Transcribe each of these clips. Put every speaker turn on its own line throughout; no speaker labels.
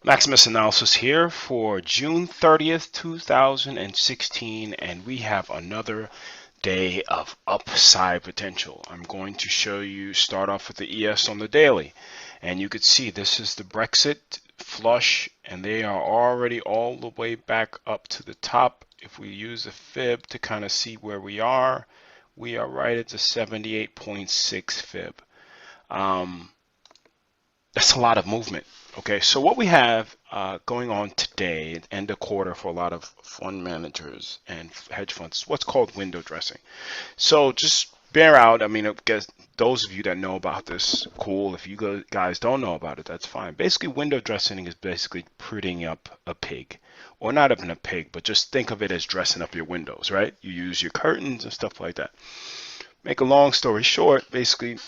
Maximus Analysis here for June 30th, 2016, and we have another day of upside potential. I'm going to show you, start off with the ES on the daily, and you could see this is the Brexit flush, and they are already all the way back up to the top. If we use a fib to kind of see where we are right at the 78.6 fib. That's a lot of movement. Okay, so what we have going on today, end of quarter for a lot of fund managers and hedge funds, what's called window dressing. So just bear out. I mean, I guess those of you that know about this, cool. If you guys don't know about it, that's fine. Basically, window dressing is basically prettying up a pig. Or not even a pig, but just think of it as dressing up your windows, right? You use your curtains and stuff like that. Make a long story short, basically,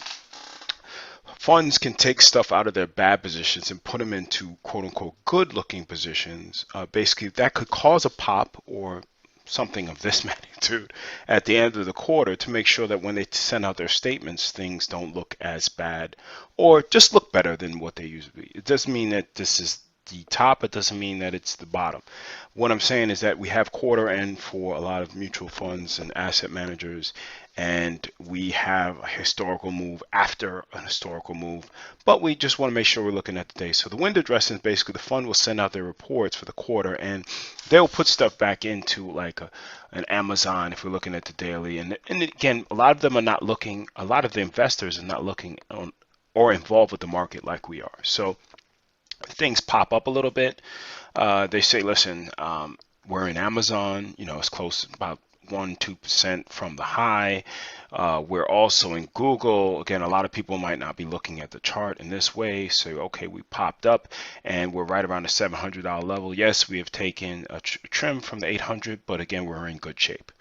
funds can take stuff out of their bad positions and put them into quote unquote good looking positions. Basically, that could cause a pop or something of this magnitude at the end of the quarter to make sure that when they send out their statements, things don't look as bad or just look better than what they usually be. It doesn't mean that this is the top. It doesn't mean that it's the bottom. What I'm saying is that we have quarter end for a lot of mutual funds and asset managers, and we have a historical move after a historical move, but we just want to make sure we're looking at the day. So the window dressing is basically the fund will send out their reports for the quarter, and they'll put stuff back into like an Amazon if we're looking at the daily. And again, a lot of them are not looking, a lot of the investors are not looking on or involved with the market like we are. So things pop up a little bit. They say, listen, we're in Amazon, you know, it's close about 1-2% from the high. We're also in Google. Again, a lot of people might not be looking at the chart in this way. So, okay, we popped up and we're right around the $700 level. Yes, we have taken a trim from the 800, but again, we're in good shape.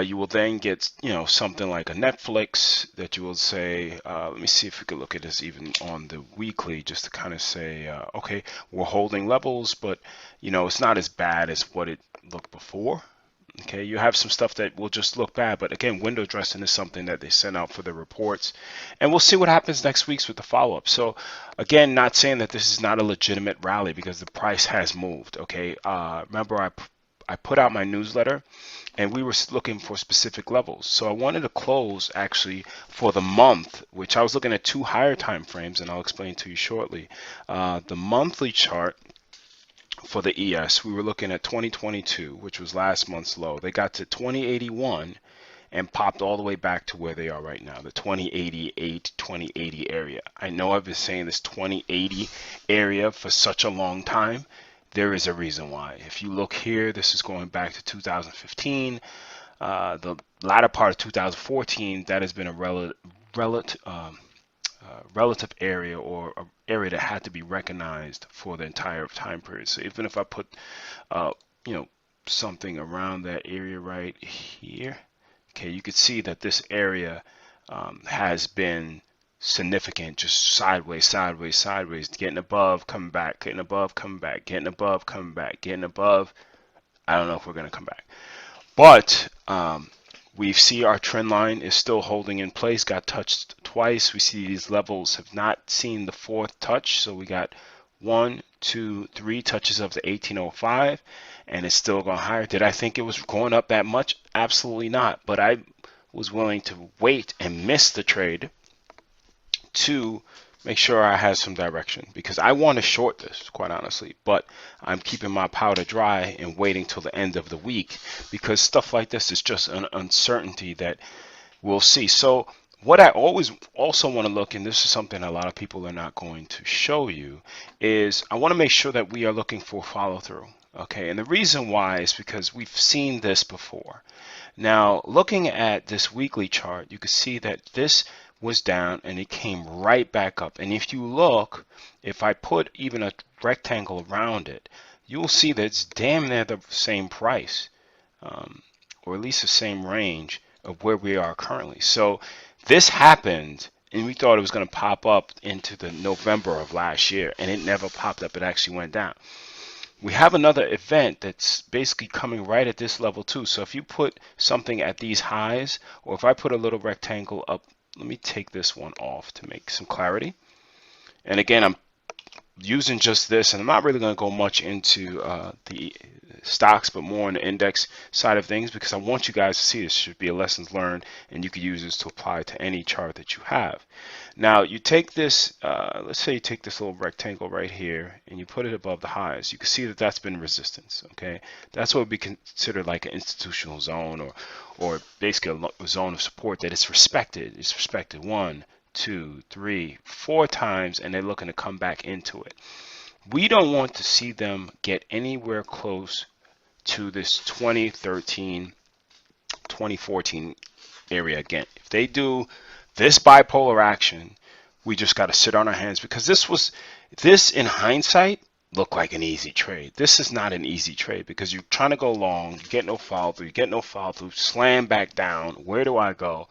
You will then get, you know, something like a Netflix that you will say, let me see if we could look at this even on the weekly, just to kind of say, okay, we're holding levels, but, you know, it's not as bad as what it looked before. Okay, you have some stuff that will just look bad, but again, window dressing is something that they send out for the reports, and we'll see what happens next week with the follow-up. So again, not saying that this is not a legitimate rally because the price has moved. Okay, remember I put out my newsletter and we were looking for specific levels. So I wanted to close actually for the month, which I was looking at two higher time frames, and I'll explain to you shortly. The monthly chart for the ES, we were looking at 2022, which was last month's low. They got to 2081 and popped all the way back to where they are right now, the 2088, 2080 area. I know I've been saying this 2080 area for such a long time. There is a reason why. If you look here, this is going back to 2015. The latter part of 2014, that has been a relative area or an area that had to be recognized for the entire time period. So even if I put, you know, something around that area right here, okay, you could see that this area has been significant, just sideways, sideways, sideways, getting above, coming back, getting above, coming back, getting above, coming back, getting above. I don't know if we're going to come back, but we see our trend line is still holding in place, got touched twice. We see these levels have not seen the fourth touch, so we got 1, 2, 3 touches of the 1805, and it's still going higher. Did I think it was going up that much? Absolutely not, but I was willing to wait and miss the trade to make sure I have some direction, because I want to short this, quite honestly, but I'm keeping my powder dry and waiting till the end of the week, because stuff like this is just an uncertainty that we'll see. So what I always also want to look, and this is something a lot of people are not going to show you, is I want to make sure that we are looking for follow through. Okay, and the reason why is because we've seen this before. Now, looking at this weekly chart, you can see that this was down and it came right back up. And if you look, if I put even a rectangle around it, you'll see that it's damn near the same price, or at least the same range of where we are currently. So this happened, and we thought it was going to pop up into the November of last year, and it never popped up. It actually went down. We have another event that's basically coming right at this level too. So if you put something at these highs, or if I put a little rectangle up, let me take this one off to make some clarity. And again, I'm using just this, and I'm not really going to go much into the stocks, but more on the index side of things, because I want you guys to see this should be a lessons learned, and you could use this to apply to any chart that you have. Now you take this, let's say you take this little rectangle right here and you put it above the highs. You can see that that's been resistance. Okay, that's what would be considered like an institutional zone, or basically a zone of support that is respected. It's respected 1, 2, 3, 4 times, and they're looking to come back into it. We don't want to see them get anywhere close to this 2013, 2014 area again. If they do this bipolar action, we just got to sit on our hands, because this in hindsight looked like an easy trade. This is not an easy trade, because you're trying to go long, you get no follow through, slam back down. Where do I go?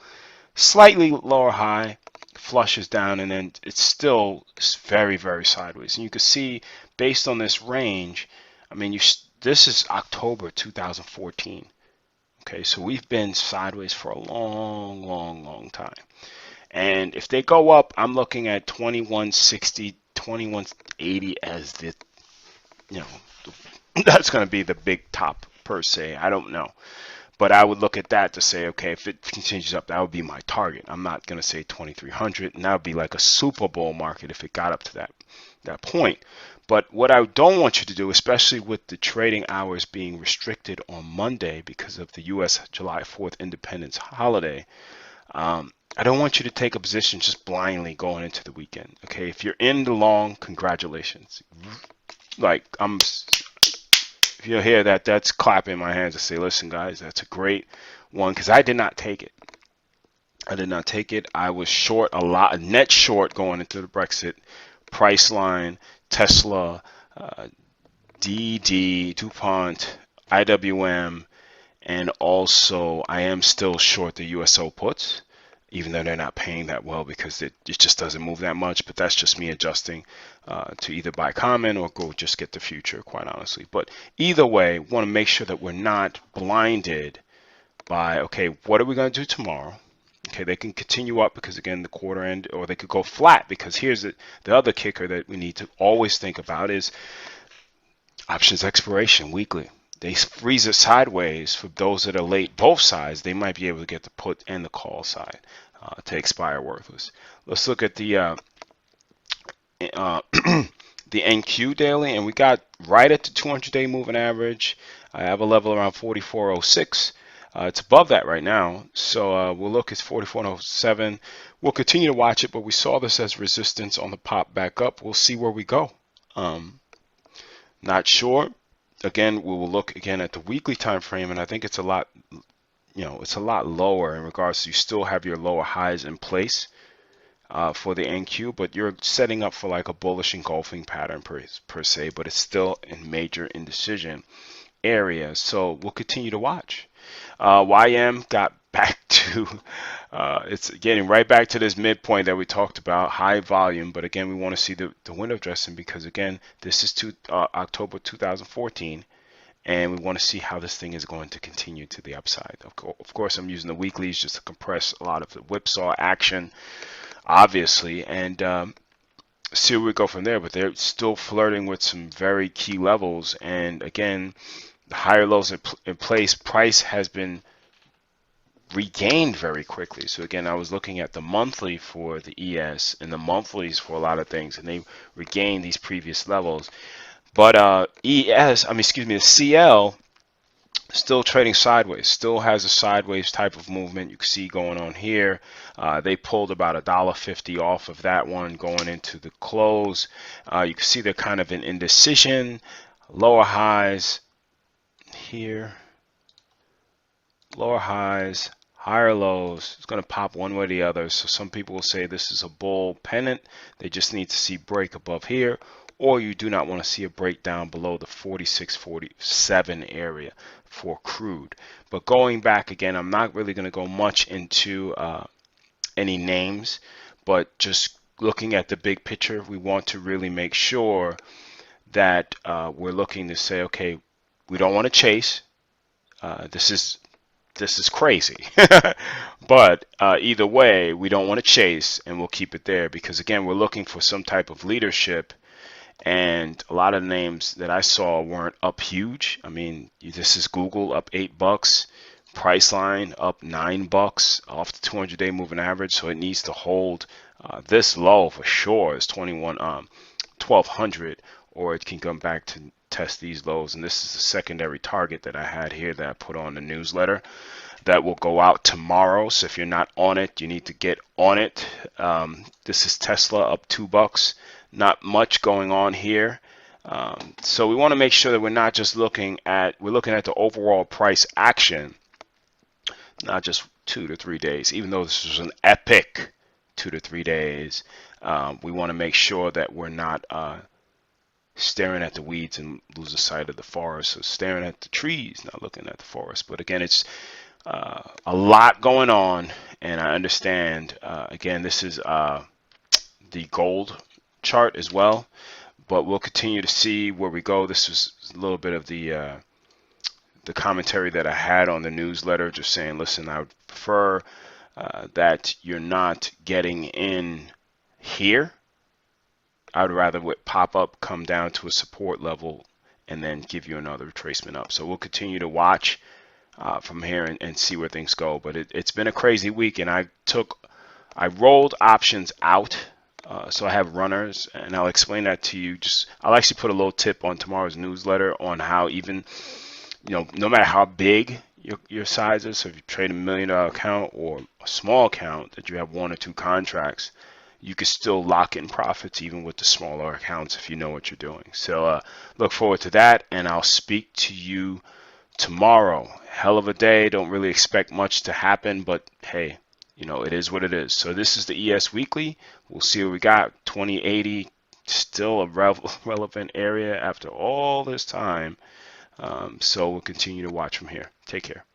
Slightly lower high, flushes down, and then it's still very, very sideways. And you can see based on this range, I mean, this is October 2014. Okay, so we've been sideways for a long, long, long time. And if they go up, I'm looking at 2160, 2180 as the, that's going to be the big top per se. I don't know. But I would look at that to say, okay, if it continues up, that would be my target. I'm not going to say 2300, and that would be like a Super Bowl market if it got up to that point. But what I don't want you to do, especially with the trading hours being restricted on Monday because of the U.S. July 4th Independence holiday, I don't want you to take a position just blindly going into the weekend. Okay, if you're in the long, congratulations. Like, if you hear that, that's clapping my hands to say, listen, guys, that's a great one, because I did not take it. I did not take it. I was short a lot, net short going into the Brexit price line, Tesla, DD, DuPont, IWM, and also I am still short the USO puts, even though they're not paying that well because it just doesn't move that much. But that's just me adjusting to either buy common or go just get the future, quite honestly. But either way, want to make sure that we're not blinded by, okay, what are we going to do tomorrow? Okay, they can continue up because, again, the quarter end, or they could go flat, because here's the other kicker that we need to always think about is options expiration weekly. They freeze it sideways. For those that are late both sides, they might be able to get the put and the call side to expire worthless. Let's look at the the NQ daily, and we got right at the 200-day moving average. I have a level around 44.06. It's above that right now, so we'll look at 44.07. We'll continue to watch it, but we saw this as resistance on the pop back up. We'll see where we go. Not sure. Again, we will look again at the weekly time frame, and I think it's a lot, it's a lot lower in regards to you still have your lower highs in place for the NQ, but you're setting up for like a bullish engulfing pattern per se, but it's still in major indecision area. So we'll continue to watch. YM got back to, it's getting right back to this midpoint that we talked about, high volume. But again, we want to see the window dressing, because again, this is October 2014, and we want to see how this thing is going to continue to the upside. Of course, I'm using the weeklies just to compress a lot of the whipsaw action, obviously, and see where we go from there. But they're still flirting with some very key levels, and again, the higher lows in place. Price has been regained very quickly. So again, I was looking at the monthly for the ES and the monthlies for a lot of things, and they regained these previous levels. But the CL still trading sideways, still has a sideways type of movement. You can see going on here. They pulled about $1.50 off of that one going into the close. You can see they're kind of in indecision, lower highs here, lower highs, higher lows. It's going to pop one way or the other. So some people will say this is a bull pennant. They just need to see break above here, or you do not want to see a breakdown below the 46.47 area for crude. But going back again, I'm not really going to go much into any names, but just looking at the big picture, we want to really make sure that we're looking to say, okay, we don't want to chase. This is crazy. But either way, we don't want to chase, and we'll keep it there, because again, we're looking for some type of leadership, and a lot of names that I saw weren't up huge. I mean, this is Google up $8, Priceline up $9 off the 200-day moving average, so it needs to hold this low for sure is 1200, or it can come back to test these lows. And this is the secondary target that I had here that I put on the newsletter that will go out tomorrow. So if you're not on it, you need to get on it. This is Tesla up $2. Not much going on here. So we want to make sure that we're not just looking at the overall price action, not just 2 to 3 days. Even though this was an epic 2 to 3 days, we want to make sure that we're not staring at the weeds and losing sight of the forest. So staring at the trees, not looking at the forest. But again, it's a lot going on, and I understand. Again, this is the gold chart as well, but we'll continue to see where we go. This was a little bit of the commentary that I had on the newsletter, just saying, listen, I would prefer that you're not getting in here. I would rather with pop up come down to a support level and then give you another retracement up. So we'll continue to watch from here and see where things go. But it's been a crazy week, and I rolled options out. So I have runners, and I'll explain that to you. I'll actually put a little tip on tomorrow's newsletter on how even, no matter how big your size is, so if you trade $1 million account or a small account that you have 1 or 2 contracts, you can still lock in profits even with the smaller accounts if you know what you're doing. So look forward to that, and I'll speak to you tomorrow. Hell of a day. Don't really expect much to happen, but hey, it is what it is. So this is the ES Weekly. We'll see what we got. 2080, still a relevant area after all this time. So we'll continue to watch from here. Take care.